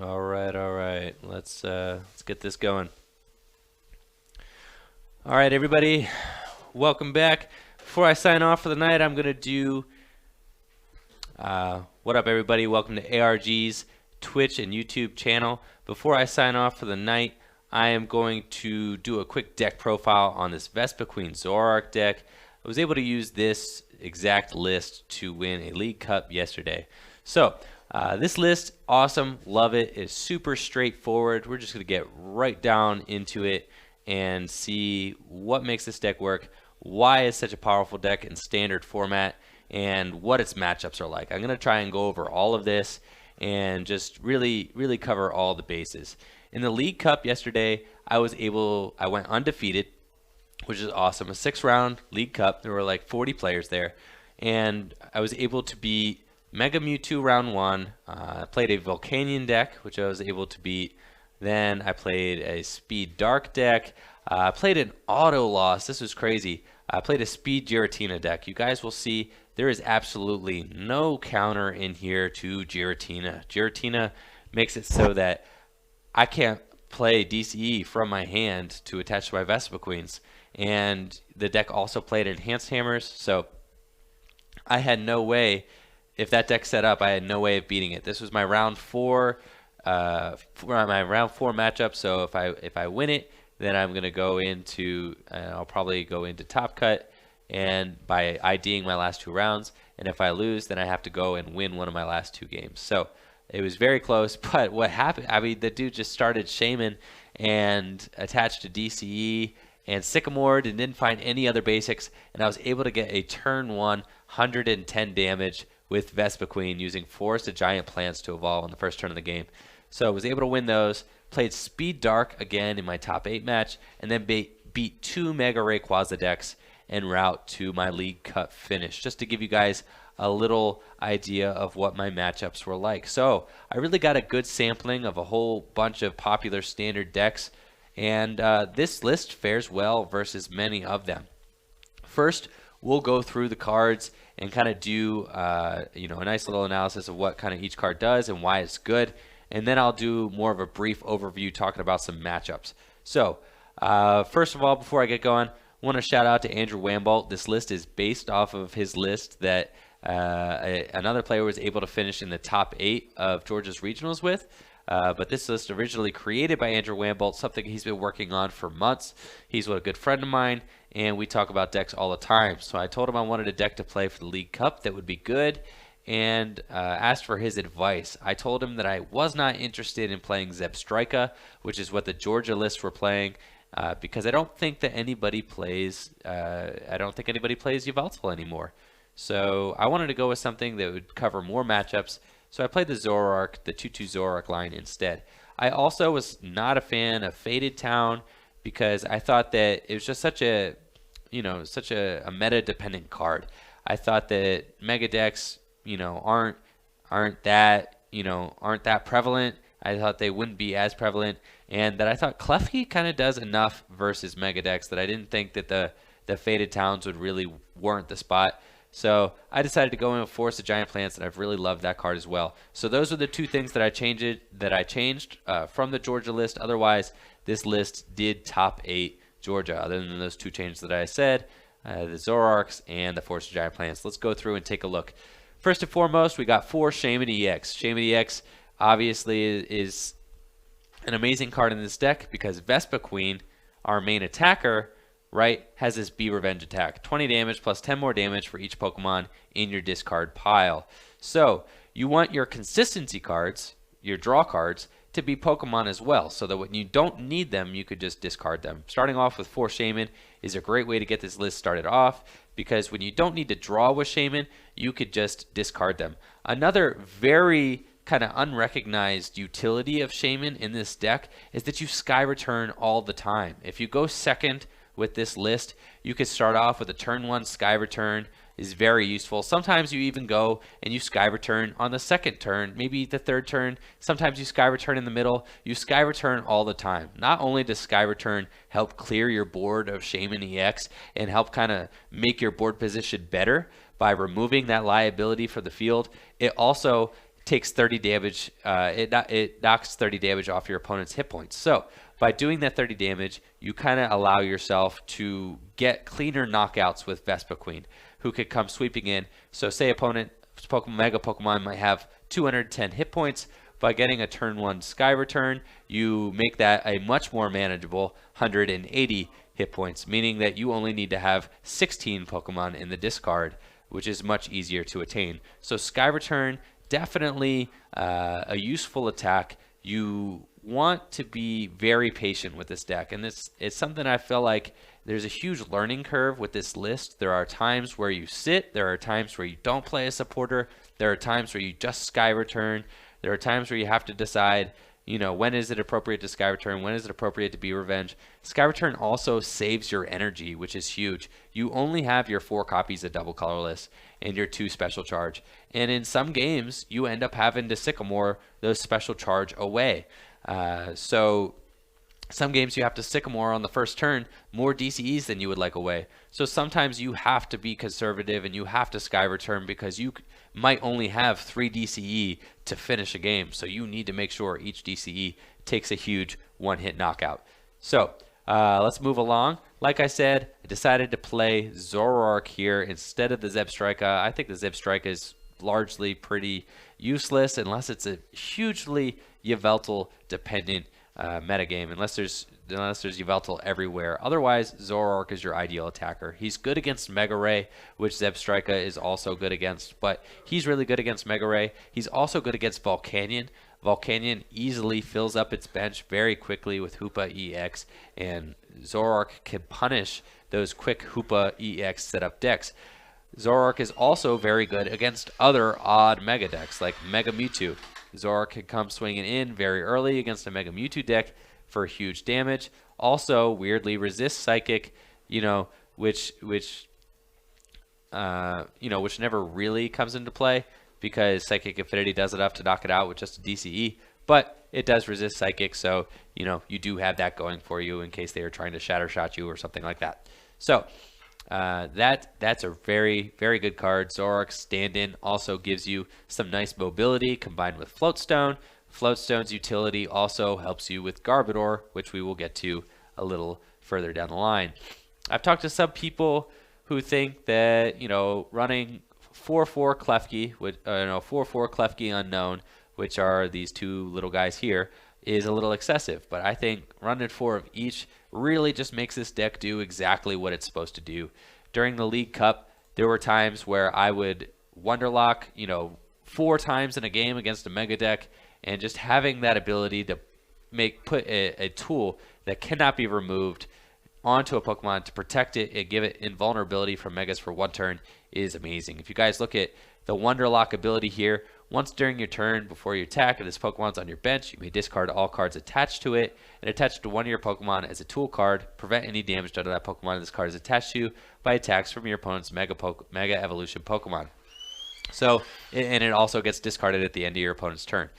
All right. Let's get this going. All right, everybody, welcome back. Before I sign off for the night, I'm gonna do. What up, everybody? Welcome to ARG's Twitch and YouTube channel. Before I sign off for the night, I am going to do a quick deck profile on this Vespa Queen Zoroark deck. I was able to use this exact list to win a League Cup yesterday. So this list, awesome, love it. It's super straightforward. We're just going to get right down into it and see what makes this deck work, why it's such a powerful deck in standard format, and what its matchups are like. I'm going to try and go over all of this and just really cover all the bases. In the League Cup yesterday, I went undefeated, which is awesome. A 6-round League Cup. There were like 40 players there, and I was able to beat Mega Mewtwo round 1. I played a Volcanion deck, which I was able to beat. Then I played a Speed Dark deck. I played an auto loss. This was crazy. I played a Speed Giratina deck. You guys will see there is absolutely no counter in here to Giratina. Giratina makes it so that I can't play DCE from my hand to attach to my Vespa Queens. And the deck also played Enhanced Hammers, so I had no way, if that deck set up, I had no way of beating it. This was my round 4 matchup, so if I win it, then I'm gonna go into I'll probably go into Top Cut and by IDing my last 2 rounds, and if I lose, then I have to go and win one of my last 2 games. So it was very close, but what happened, I mean, the dude just started Shaman and attached to DCE and Sycamored and didn't find any other basics, and I was able to get a turn 1 110 damage with Vespa Queen using Forest of Giant Plants to evolve on the first turn of the game. So I was able to win those, played Speed Dark again in my top 8 match, and then beat 2 Mega Rayquaza decks en route to my League Cup finish, just to give you guys a little idea of what my matchups were like. So I really got a good sampling of a whole bunch of popular standard decks, and this list fares well versus many of them. First, we'll go through the cards and kind of do a nice little analysis of what kind of each card does and why it's good, and then I'll do more of a brief overview talking about some matchups. So first of all, before I get going, I want to shout out to Andrew Wambolt. This list is based off of his list that another player was able to finish in the top 8 of Georgia's regionals with. But this list originally created by Andrew Wambolt, something he's been working on for months. He's a good friend of mine, and we talk about decks all the time. So I told him I wanted a deck to play for the League Cup that would be good, and asked for his advice. I told him that I was not interested in playing Zebstrika, which is what the Georgia lists were playing, because I don't think that anybody plays. I don't think anybody plays Yveltal anymore. So I wanted to go with something that would cover more matchups. So I played the Zoroark, the 2/2 Zoroark line instead. I also was not a fan of Faded Town because I thought that it was just such a meta-dependent card. I thought that Mega decks, aren't that prevalent. I thought they wouldn't be as prevalent, and that I thought Klefki kind of does enough versus Mega decks that I didn't think that the Faded Towns would really warrant the spot. So I decided to go in with Forest of Giant Plants, and I've really loved that card as well. So those are the 2 things that I changed from the Georgia list. Otherwise, this list did top 8 Georgia, other than those 2 changes that I said, the Zoroarks and the Forest of Giant Plants. Let's go through and take a look. First and foremost, we got 4 Shaman EX. Shaman EX obviously is an amazing card in this deck because Vespa Queen, our main attacker, right, has this Be Revenge attack. 20 damage plus 10 more damage for each Pokemon in your discard pile. So you want your consistency cards, your draw cards, to be Pokemon as well, so that when you don't need them, you could just discard them. Starting off with 4 Shaman is a great way to get this list started off, because when you don't need to draw with Shaman, you could just discard them. Another very kind of unrecognized utility of Shaman in this deck is that you Sky Return all the time. If you go second with this list, you could start off with a turn 1 Sky Return, is very useful. Sometimes you even go and you Sky Return on the second turn, maybe the third turn. Sometimes you Sky Return in the middle. You Sky Return all the time. Not only does Sky Return help clear your board of Shaman EX and help kind of make your board position better by removing that liability for the field, it also takes 30 damage. It knocks 30 damage off your opponent's hit points. So by doing that 30 damage, you kind of allow yourself to get cleaner knockouts with Vespiquen, who could come sweeping in. So say opponent Mega Pokemon might have 210 hit points. By getting a turn 1 Sky Return, you make that a much more manageable 180 hit points, meaning that you only need to have 16 Pokemon in the discard, which is much easier to attain. So Sky Return, definitely a useful attack. You want to be very patient with this deck, and it's something I feel like there's a huge learning curve with this list. There are times where you sit, there are times where you don't play a supporter, there are times where you just Sky Return, there are times where you have to decide, you know, when is it appropriate to Sky Return, when is it appropriate to be Revenge. Sky Return also saves your energy, which is huge. You only have your 4 copies of Double Colorless and your 2 Special Charge, and in some games you end up having to Sycamore those Special Charge away. So some games you have to Sycamore on the first turn more DCEs than you would like away. So sometimes you have to be conservative and you have to Sky Return because you might only have 3 DCE to finish a game. So you need to make sure each DCE takes a huge one-hit knockout. So let's move along. Like I said, I decided to play Zoroark here instead of the Zebstrika. I think the Zebstrika is largely pretty useless unless it's a hugely Yveltal dependent metagame, unless there's Yveltal everywhere. Otherwise, Zoroark is your ideal attacker. He's good against Mega Ray, which Zebstrika is also good against, but he's really good against Mega Ray. He's also good against Volcanion. Volcanion easily fills up its bench very quickly with Hoopa-EX, and Zoroark can punish those quick Hoopa-EX setup decks. Zoroark is also very good against other odd Mega decks like Mega Mewtwo. Zoroark can come swinging in very early against a Mega Mewtwo deck for huge damage. Also, weirdly resists Psychic, which never really comes into play because Psychic Affinity does enough to knock it out with just a DCE. But it does resist Psychic, so you do have that going for you in case they are trying to Shatter Shot you or something like that. So that's a very, very good card. Zoroark's stand-in also gives you some nice mobility combined with Floatstone. Floatstone's utility also helps you with Garbodor, which we will get to a little further down the line. I've talked to some people who think that running 4/4 Klefki with 4/4 Klefki Unknown, which are these 2 little guys here, is a little excessive. But I think running 4 of each really just makes this deck do exactly what it's supposed to do. During the League Cup, there were times where I would Wonderlock, 4 times in a game against a Mega deck, and just having that ability to put a tool that cannot be removed onto a Pokemon to protect it and give it invulnerability from Megas for 1 turn is amazing. If you guys look at the Wonderlock ability here, once during your turn before you attack and this Pokemon's on your bench, you may discard all cards attached to it and attach it to one of your Pokemon as a tool card. Prevent any damage done to that Pokemon this card is attached to by attacks from your opponent's Mega Evolution Pokemon. So, and it also gets discarded at the end of your opponent's turn.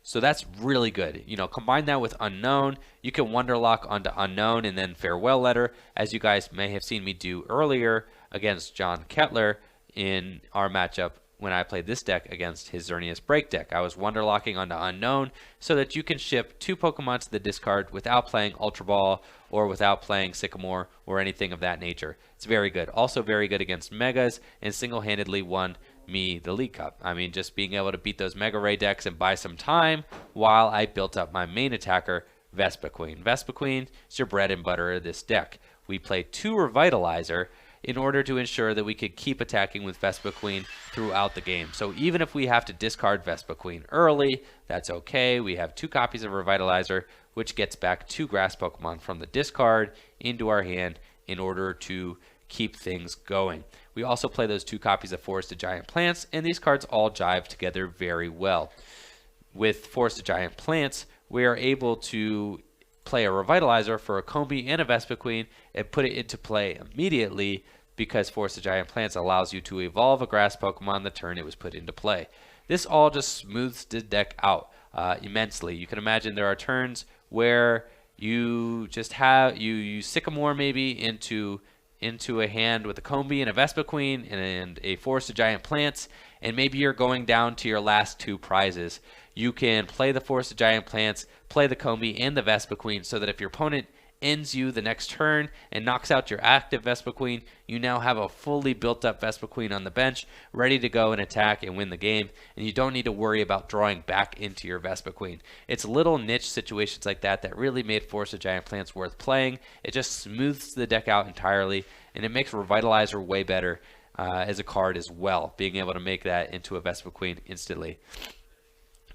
So that's really good. Combine that with Unknown. You can Wonderlock onto Unknown and then Farewell Letter, as you guys may have seen me do earlier against John Kettler in our matchup when I played this deck against his Xerneas Break deck. I was Wonderlocking onto Unknown so that you can ship 2 Pokemon to the discard without playing Ultra Ball or without playing Sycamore or anything of that nature. It's very good. Also very good against Megas, and single-handedly won me the League Cup. I mean, just being able to beat those Mega Ray decks and buy some time while I built up my main attacker, Vespiquen. Vespiquen is your bread and butter of this deck. We play 2 Revitalizer in order to ensure that we could keep attacking with Vespiquen throughout the game. So even if we have to discard Vespiquen early, that's okay. We have 2 copies of Revitalizer, which gets back 2 Grass Pokemon from the discard into our hand in order to keep things going. We also play those 2 copies of Forested Giant Plants, and these cards all jive together very well. With Forested Giant Plants, we are able to play a Revitalizer for a Combi and a Vespiquen and put it into play immediately because Forested Giant Plants allows you to evolve a Grass Pokemon the turn it was put into play. This all just smooths the deck out immensely. You can imagine there are turns where you just have you Sycamore maybe into into a hand with a Combi and a Vespiquen and a Forest of Giant Plants, and maybe you're going down to your last 2 prizes, you can play the Forest of Giant Plants, play the Combi and the Vespiquen, so that if your opponent ends you the next turn and knocks out your active Vespiquen, you now have a fully built up Vespiquen on the bench, ready to go and attack and win the game, and you don't need to worry about drawing back into your Vespiquen. It's little niche situations like that that really made Forest of Giant Plants worth playing. It just smooths the deck out entirely, and it makes Revitalizer way better as a card as well, being able to make that into a Vespiquen instantly.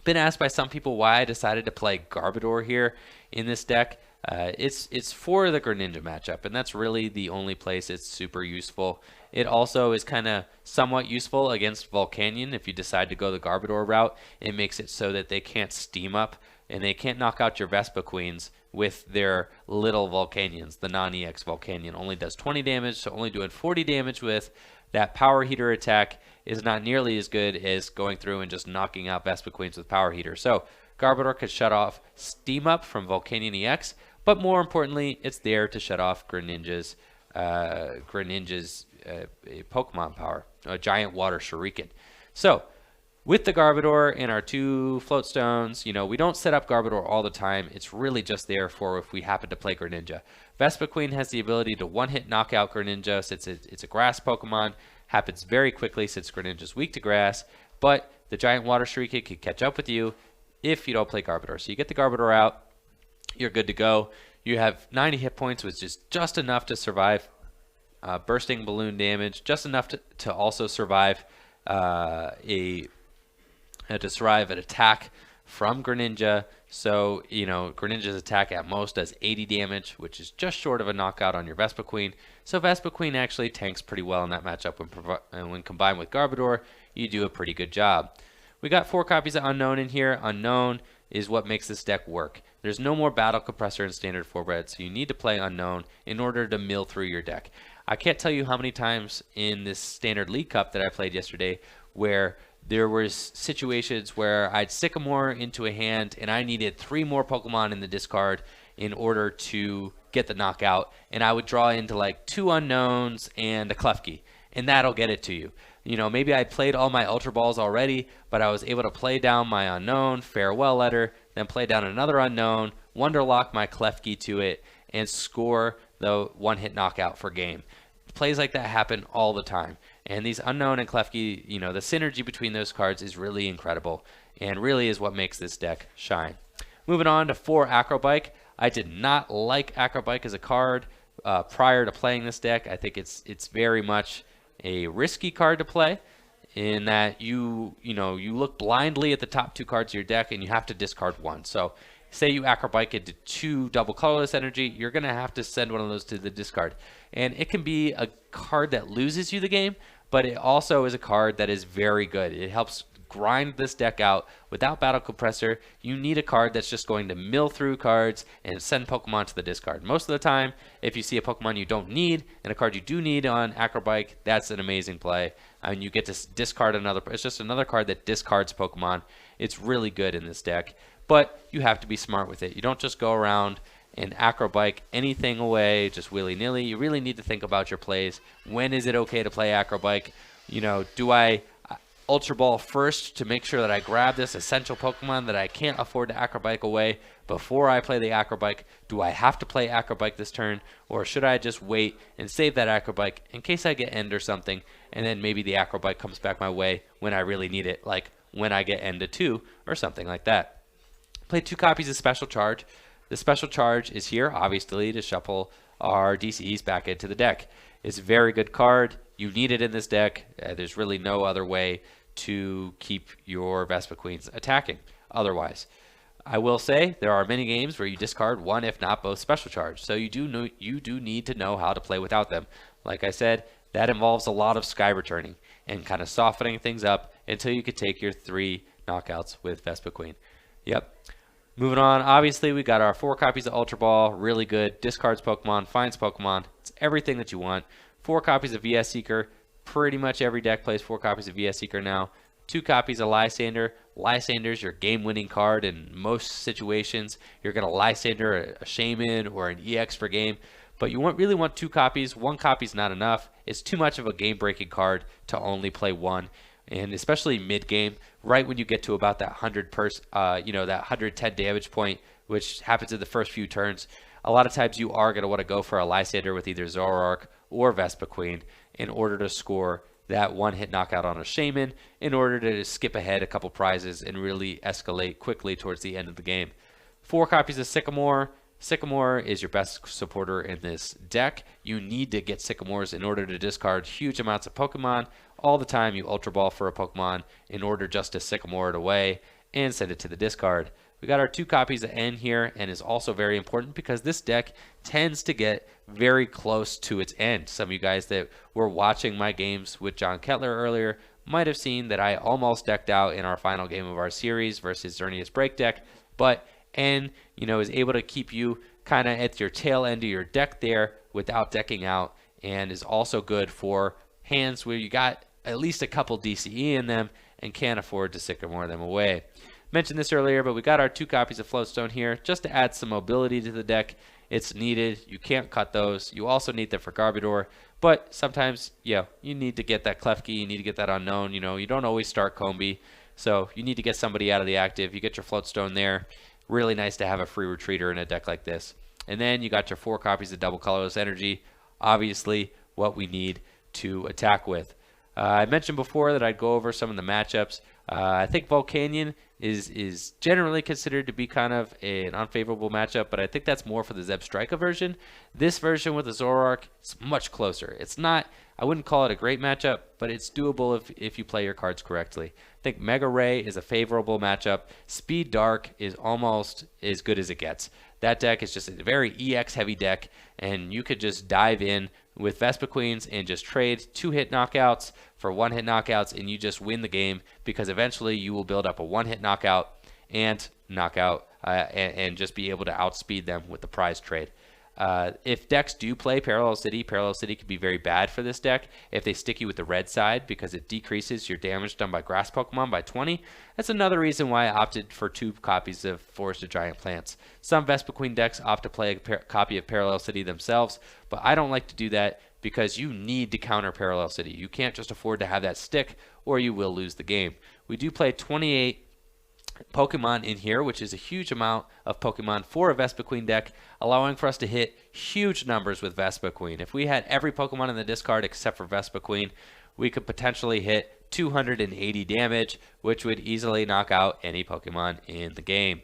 Been asked by some people why I decided to play Garbodor here in this deck. It's for the Greninja matchup, and that's really the only place it's super useful. It also is kind of somewhat useful against Volcanion. If you decide to go the Garbodor route, it makes it so that they can't steam up and they can't knock out your Vespiquens with their little Volcanions. The non-EX Volcanion only does 20 damage, so only doing 40 damage with that Power Heater attack is not nearly as good as going through and just knocking out Vespiquens with Power Heater. So Garbodor could shut off Steam Up from Volcanion EX, but more importantly, it's there to shut off Greninja's Pokemon power, a Giant Water Shuriken. So with the Garbodor and our 2 Float Stones, you know, we don't set up Garbodor all the time. It's really just there for if we happen to play Greninja. Vespiquen has the ability to one-hit knock out Greninja since it's a grass Pokemon. Happens very quickly since Greninja's weak to grass, but the Giant Water Shuriken can catch up with you if you don't play Garbodor. So you get the Garbodor out, you're good to go. You have 90 hit points, which is just enough to survive bursting balloon damage, just enough to also survive an attack from Greninja. So, you know, Greninja's attack at most does 80 damage, which is just short of a knockout on your Vespiquen. So Vespiquen actually tanks pretty well in that matchup when combined with Garbodor. You do a pretty good job. We got 4 copies of Unknown in here. Unknown is what makes this deck work. There's no more Battle Compressor in Standard 4-Bred, so you need to play Unknown in order to mill through your deck. I can't tell you how many times in this Standard League Cup that I played yesterday where there was situations where I'd Sycamore into a hand and I needed 3 more Pokemon in the discard in order to get the knockout, and I would draw into like 2 Unknowns and a Klefki, and that'll get it to you. You know, maybe I played all my Ultra Balls already, but I was able to play down my Unknown, Farewell Letter, then play down another Unknown, Wonderlock my Klefki to it, and score the one-hit knockout for game. Plays like that happen all the time. And these Unknown and Klefki, you know, the synergy between those cards is really incredible and really is what makes this deck shine. Moving on to 4 Acrobike. I did not like Acrobike as a card prior to playing this deck. I think it's very much a risky card to play in that you look blindly at the top 2 cards of your deck and you have to discard 1. So say you Acrobike into 2 double colorless energy, you're going to have to send one of those to the discard. And it can be a card that loses you the game, but it also is a card that is very good. It helps grind this deck out. Without Battle Compressor, you need a card that's just going to mill through cards and send Pokemon to the discard. Most of the time, if you see a Pokemon you don't need and a card you do need on Acrobike, that's an amazing play. I mean, you get to discard another. It's just another card that discards Pokemon. It's really good in this deck, but you have to be smart with it. You don't just go around and Acrobike anything away just willy-nilly. You really need to think about your plays. When is it okay to play Acrobike? You know, do I Ultra Ball first to make sure that I grab this essential Pokemon that I can't afford to Acrobike away before I play the Acrobike? Do I have to play Acrobike this turn, or should I just wait and save that Acrobike in case I get End or something, and then maybe the Acrobike comes back my way when I really need it, like when I get End to 2 or something like that. Play 2 copies of Special Charge. The Special Charge is here, obviously, to shuffle our DCEs back into the deck. It's a very good card. You need it in this deck. There's really no other way to keep your Vespiquens attacking otherwise. I will say there are many games where you discard 1 if not both Special Charge, so you do need to know how to play without them. Like I said, that involves a lot of Sky Returning and kind of softening things up until you could take your 3 knockouts with Vespiquen. Yep. Moving on, obviously we got our 4 copies of Ultra Ball, really good, discards Pokemon, finds Pokemon, it's everything that you want. 4 copies of VS Seeker, pretty much every deck plays 4 copies of VS Seeker now. 2 copies of Lysander. Lysander's your game-winning card in most situations. You're going to Lysander a Shaman or an EX for game. but you really want 2 copies. 1 copy is not enough. It's too much of a game-breaking card to only play 1, and especially mid-game, right when you get to about that 100 that 110 damage point, which happens in the first few turns. A lot of times you are going to want to go for a Lysander with either Zoroark or Vespiquen in order to score that 1-hit knockout on a Shaman, in order to skip ahead a couple prizes and really escalate quickly towards the end of the game. 4 copies of Sycamore. Sycamore is your best supporter in this deck. You need to get Sycamores in order to discard huge amounts of Pokemon. All the time you Ultra Ball for a Pokemon in order just to Sycamore it away and send it to the discard. We got our 2 copies of N here, and is also very important because this deck tends to get very close to its end. Some of you guys that were watching my games with John Kettler earlier might have seen that I almost decked out in our final game of our series versus Xerneas Break deck, but N, is able to keep you kind of at your tail end of your deck there without decking out, and is also good for hands where you got at least a couple DCE in them and can't afford to Sycamore them away. Mentioned this earlier, but we got our 2 copies of Floatstone here just to add some mobility to the deck. It's needed. You can't cut those. You also need them for Garbodor, but sometimes, you need to get that Klefki. You need to get that Unknown. You don't always start Combi, so you need to get somebody out of the active. You get your Floatstone there. Really nice to have a free retreater in a deck like this. And then you got your 4 copies of Double Colorless Energy, obviously what we need to attack with. I mentioned before that I'd go over some of the matchups. I think Volcanion is generally considered to be kind of an unfavorable matchup, but I think that's more for the Zebstrika version. This version with the Zoroark is much closer. It's not, I wouldn't call it a great matchup, but it's doable if you play your cards correctly. I think Mega Ray is a favorable matchup. Speed Dark is almost as good as it gets. That deck is just a very EX heavy deck, and you could just dive in with Vespiquens and just trade 2-hit knockouts for 1-hit knockouts, and you just win the game, because eventually you will build up a 1-hit knockout and knockout and just be able to outspeed them with the prize trade. If decks do play Parallel City can be very bad for this deck if they stick you with the red side, because it decreases your damage done by grass Pokemon by 20. That's another reason why I opted for 2 copies of Forested Giant Plants. Some Vespiquen decks opt to play a copy of Parallel City themselves, but I don't like to do that because you need to counter Parallel City. You can't just afford to have that stick, or you will lose the game. We do play 28 Pokemon in here, which is a huge amount of Pokemon for a Vespiquen deck, allowing for us to hit huge numbers with Vespiquen. If we had every Pokemon in the discard except for Vespiquen, we could potentially hit 280 damage, which would easily knock out any Pokemon in the game.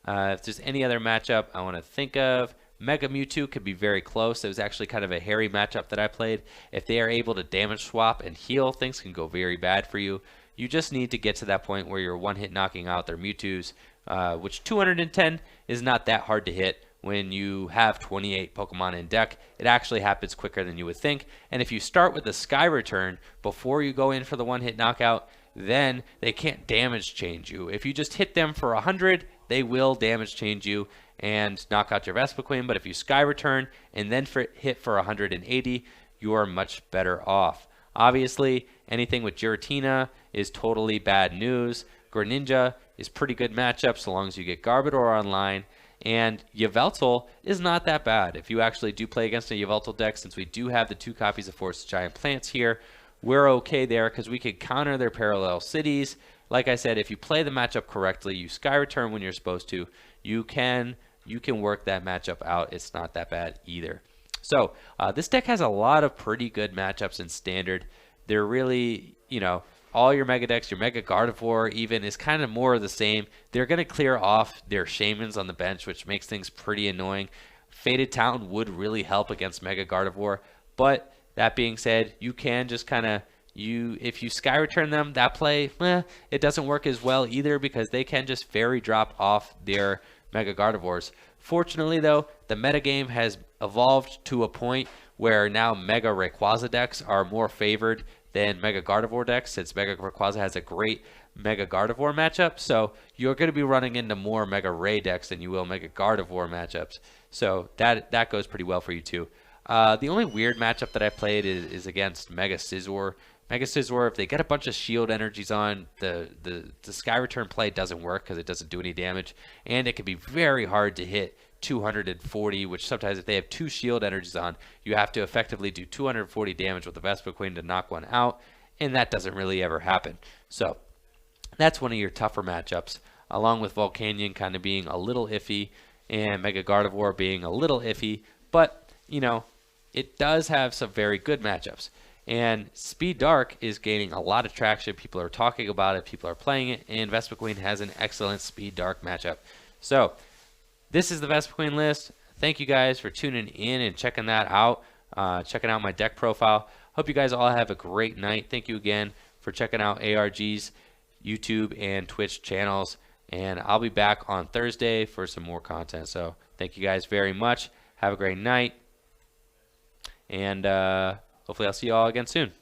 If there's any other matchup I want to think of, Mega Mewtwo could be very close. It was actually kind of a hairy matchup that I played. If they are able to damage swap and heal, things can go very bad for you. You just need to get to that point where you're 1-hit knocking out their Mewtwo's, which 210 is not that hard to hit when you have 28 Pokemon in deck. It actually happens quicker than you would think. And if you start with the Sky Return before you go in for the 1-hit knockout, then they can't damage change you. If you just hit them for 100, they will damage change you and knock out your Vespiquen. But if you Sky Return and then hit for 180, you are much better off. Obviously, anything with Giratina is totally bad news. Greninja is pretty good matchup so long as you get Garbodor online. And Yveltal is not that bad. If you actually do play against a Yveltal deck, since we do have the 2 copies of Forested Giant Plants here, we're okay there because we can counter their Parallel Cities. Like I said, if you play the matchup correctly, you Sky Return when you're supposed to, you can work that matchup out. It's not that bad either. So this deck has a lot of pretty good matchups in Standard. They're really, all your Mega decks, your Mega Gardevoir even is kind of more of the same. They're going to clear off their Shamans on the bench, which makes things pretty annoying. Fated Town would really help against Mega Gardevoir, but that being said, you can just kind of, if you Sky Return them, that play, it doesn't work as well either because they can just fairy drop off their Mega Gardevoirs. Fortunately, though, the metagame has evolved to a point where now Mega Rayquaza decks are more favored than Mega Gardevoir decks, since Mega Rayquaza has a great Mega Gardevoir matchup. So you're going to be running into more Mega Ray decks than you will Mega Gardevoir matchups. So that goes pretty well for you too. The only weird matchup that I played is against Mega Scizor. Mega Scizor, if they get a bunch of shield energies on, the Sky Return play doesn't work because it doesn't do any damage, and it can be very hard to hit 240, which sometimes if they have 2 shield energies on, you have to effectively do 240 damage with the Vespa Queen to knock one out, and that doesn't really ever happen. So that's one of your tougher matchups, along with Volcanion kind of being a little iffy and Mega Gardevoir being a little iffy, but, you know, it does have some very good matchups. And Speed Dark is gaining a lot of traction. People are talking about it. People are playing it. And Vespa Queen has an excellent Speed Dark matchup. So this is the Vespa Queen list. Thank you guys for tuning in and checking that out. Checking out my deck profile. Hope you guys all have a great night. Thank you again for checking out ARG's YouTube and Twitch channels. And I'll be back on Thursday for some more content. So thank you guys very much. Have a great night. And hopefully I'll see you all again soon.